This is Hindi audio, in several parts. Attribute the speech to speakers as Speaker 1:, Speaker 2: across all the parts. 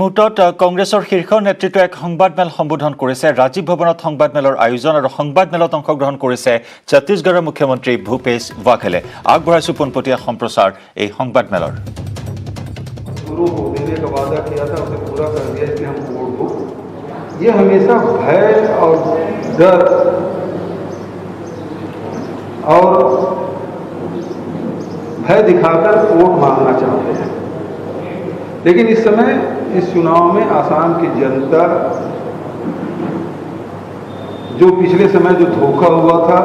Speaker 1: মুহূৰ্তত কংগ্ৰেছৰ শীৰ্ষ নেতৃত্বই এক সংবাদমেল সম্বোধন কৰিছে। ৰাজীৱ ভৱনত সংবাদমেলৰ আয়োজন আৰু সংবাদমেলত অংশগ্ৰহণ কৰিছে ছত্তীশগড়ৰ মুখ্যমন্ত্ৰী ভূপেশ বাঘেলে। আগবঢ়াইছো পোনপটীয়া সম্প্ৰচাৰ এই সংবাদমেলৰ।
Speaker 2: ये हमेशा भय और डर और भय दिखाकर वोट मांगना चाहते हैं, लेकिन इस समय इस चुनाव में आसाम की जनता जो पिछले समय जो धोखा हुआ था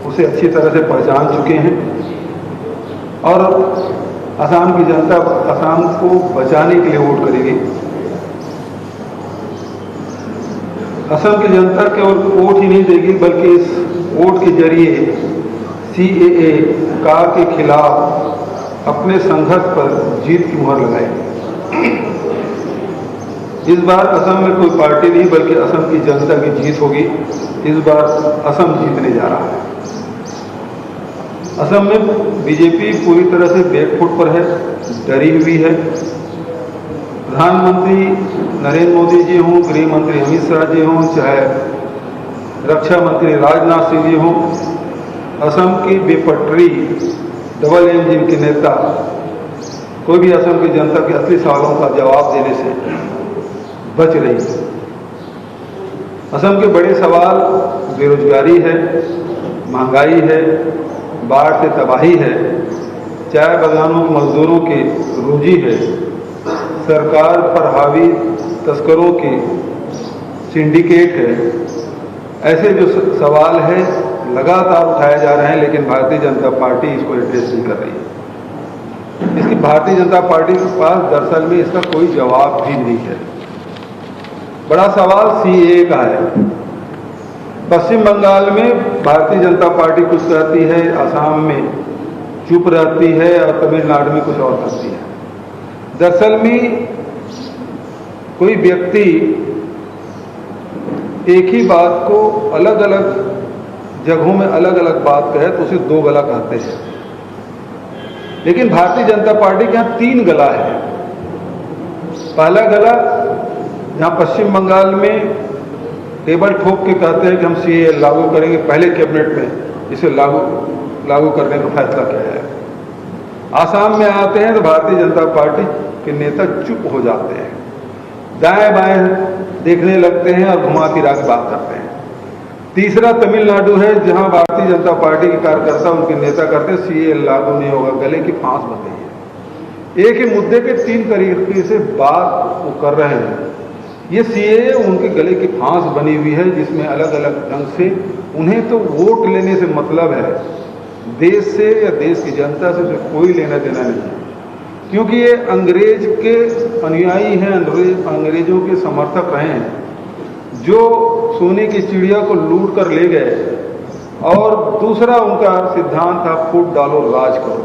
Speaker 2: उसे अच्छी तरह से पहचान चुके हैं और आसाम की जनता आसाम को बचाने के लिए वोट करेगी। असम की जनता केवल वोट ही नहीं देगी बल्कि इस वोट के जरिए CAA कार के खिलाफ अपने संघर्ष पर जीत की मुहर लगाएगी। इस बार असम में कोई पार्टी नहीं बल्कि असम की जनता की जीत होगी। इस बार असम जीतने जा रहा है। असम में बीजेपी पूरी तरह से बैकफुट पर है, डरी हुई है। प्रधानमंत्री नरेंद्र मोदी जी हों, गृह मंत्री अमित शाह जी हों, चाहे रक्षा मंत्री राजनाथ सिंह जी हों, असम की बेपटरी डबल इंजन के नेता कोई भी असम की जनता के असली सवालों का जवाब देने से बच रही है। असम के बड़े सवाल बेरोजगारी है, महंगाई है, बाढ़ से तबाही है, चाय बागानों के मजदूरों की रोजी है, सरकार पर हावी तस्करों की सिंडिकेट है। ऐसे जो सवाल है लगातार उठाए जा रहे हैं, लेकिन भारतीय जनता पार्टी इसको एड्रेस नहीं कर रही है। इसकी भारतीय जनता पार्टी के पास दरअसल में इसका कोई जवाब भी नहीं है। बड़ा सवाल CAA का है। पश्चिम बंगाल में भारतीय जनता पार्टी कुछ कहती है, असम में चुप रहती है और तमिलनाडु में कुछ और करती है। दरअसल में कोई व्यक्ति एक ही बात को अलग अलग जगहों में अलग अलग बात कहे तो उसे दो गला कहते हैं, लेकिन भारतीय जनता पार्टी के यहाँ 3 गला है। पहला गला जहाँ पश्चिम बंगाल में टेबल ठोक के कहते हैं कि हम CAA लागू करेंगे, पहले कैबिनेट में इसे लागू करने का फैसला किया है। आसाम में आते हैं तो भारतीय जनता पार्टी के नेता चुप हो जाते हैं, दाएं बाएं देखने लगते हैं और घुमा फिरा के बात करते हैं। तीसरा तमिलनाडु है, जहां भारतीय जनता पार्टी के कार्यकर्ता उनके नेता करते हैं CAA लागू नहीं होगा, गले की फांस बन गई है। एक ही मुद्दे पे 3 तरीके से बात वो कर रहे हैं। ये CAA उनके गले की फांस बनी हुई है, जिसमें अलग अलग ढंग से उन्हें तो वोट लेने से मतलब है, देश से या देश की जनता से कोई लेना देना नहीं है, क्योंकि ये अंग्रेज के अनुयायी हैं, अंग्रेजों के समर्थक रहे हैं, जो सोने की चिड़िया को लूट कर ले गए। और दूसरा उनका सिद्धांत था फूट डालो राज करो।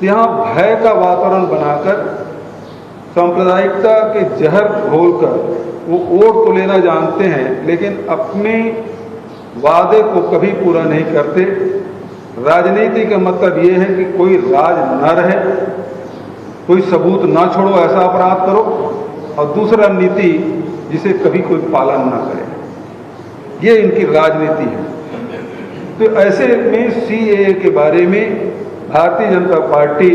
Speaker 2: यहाँ भय का वातावरण बनाकर सांप्रदायिकता के जहर घोलकर वो वोट तो लेना जानते हैं, लेकिन अपने वादे को कभी पूरा नहीं करते। राजनीति का मतलब ये है कि कोई राज न रहे, कोई सबूत ना छोड़ो, ऐसा अपराध करो, और दूसरा नीति जिसे कभी कोई पालन ना करे। ये इनकी राजनीति है। तो ऐसे में CAA के बारे में भारतीय जनता पार्टी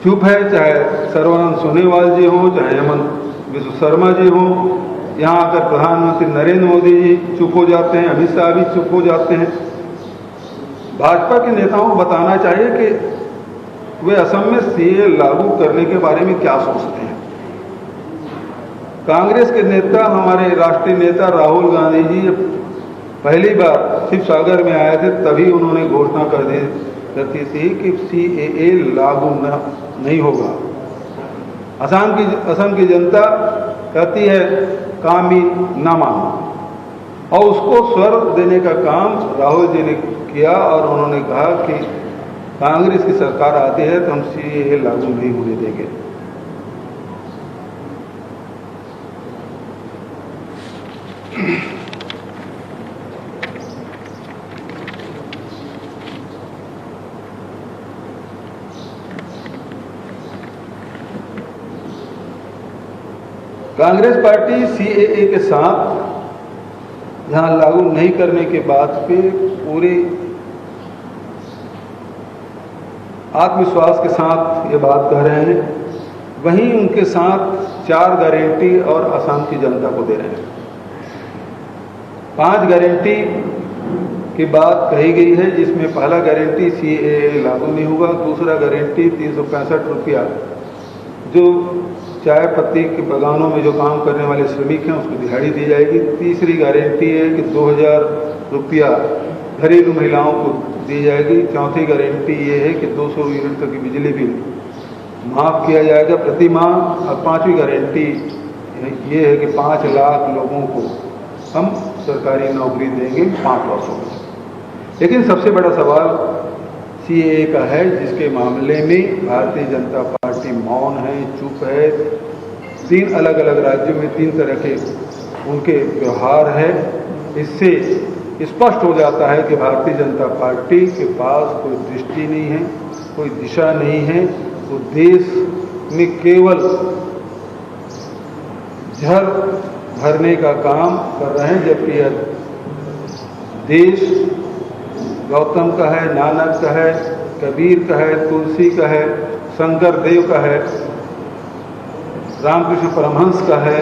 Speaker 2: चुप है, चाहे सर्बानंद सोनोवाल जी हो, चाहे हेमंत बिस्व शर्मा जी हो। यहाँ आकर प्रधानमंत्री नरेंद्र मोदी जी चुप हो जाते हैं, अमित शाह भी चुप हो जाते हैं। भाजपा के नेताओं को बताना चाहिए कि वे असम में CAA लागू करने के बारे में क्या सोचते हैं। कांग्रेस के नेता, हमारे राष्ट्रीय नेता राहुल गांधी जी पहली बार शिव सागर में आए थे, तभी उन्होंने घोषणा करती थी कि CAA लागू नहीं होगा। असम की जनता कहती है कामी ना मानो, और उसको स्वर देने का काम राहुल जी ने किया और उन्होंने कहा कि कांग्रेस की सरकार आती है तो हम CAA लागू नहीं होने देंगे। कांग्रेस पार्टी सीएए के साथ यहाँ लागू नहीं करने के बात पे पूरे आत्मविश्वास के साथ ये बात कह रहे हैं, वहीं उनके साथ 4 गारंटी और असम की जनता को दे रहे हैं। 5 गारंटी की बात कही गई है, जिसमें पहला गारंटी सीएए लागू नहीं होगा, दूसरा गारंटी 365 रुपया जो चाय पत्ती के बागानों में जो काम करने वाले श्रमिक हैं उसको दिहाड़ी दी जाएगी। तीसरी गारंटी है कि 2000 रुपया घरेलू महिलाओं को दी जाएगी। चौथी गारंटी ये है कि 200 यूनिट तक की बिजली बिल माफ़ किया जाएगा प्रति माह। और 5वीं गारंटी ये है कि 5 लाख लोगों को हम सरकारी नौकरी देंगे 5 वर्षों में। लेकिन सबसे बड़ा सवाल सीएए का है, जिसके मामले में भारतीय जनता पार्टी मौन है, चुप है। 3 अलग अलग राज्यों में 3 तरह के उनके व्यवहार है। इससे स्पष्ट हो जाता है कि भारतीय जनता पार्टी के पास कोई दृष्टि नहीं है, कोई दिशा नहीं है। वो देश में केवल जहर भरने का काम कर रहे हैं, जबकि यह देश गौतम का है, नानक का है, कबीर का है, तुलसी का है, शंकर देव का है, रामकृष्ण परमहंस का है,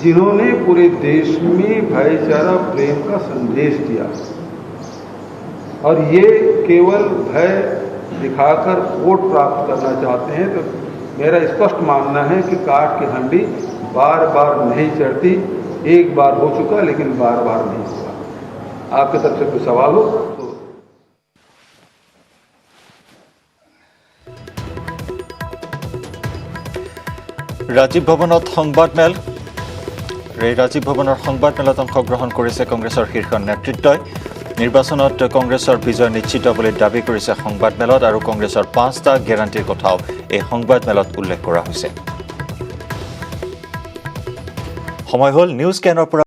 Speaker 2: जिन्होंने पूरे देश में भाईचारा प्रेम का संदेश दिया। और ये केवल भय दिखाकर वोट प्राप्त करना चाहते हैं। तो मेरा स्पष्ट मानना है कि काठ की हंडी बार बार नहीं चढ़ती। एक बार हो चुका, लेकिन बार बार नहीं हुआ। आपके तरफ से कोई सवाल हो तो।
Speaker 1: राजीव भवনত সংবাদমেল। এই ৰাজীৱ ভৱনৰ সংবাদমেলত অংশগ্ৰহণ কৰিছে কংগ্ৰেছৰ শীৰ্ষ নেতৃত্বই। নিৰ্বাচনত কংগ্ৰেছৰ বিজয় নিশ্চিত বুলি দাবী কৰিছে সংবাদমেলত, আৰু কংগ্ৰেছৰ 5টা গেৰাণ্টিৰ কথাও এই সংবাদমেলত উল্লেখ কৰা হৈছে। সময় হ'ল নিউজ কেনৰ পৰা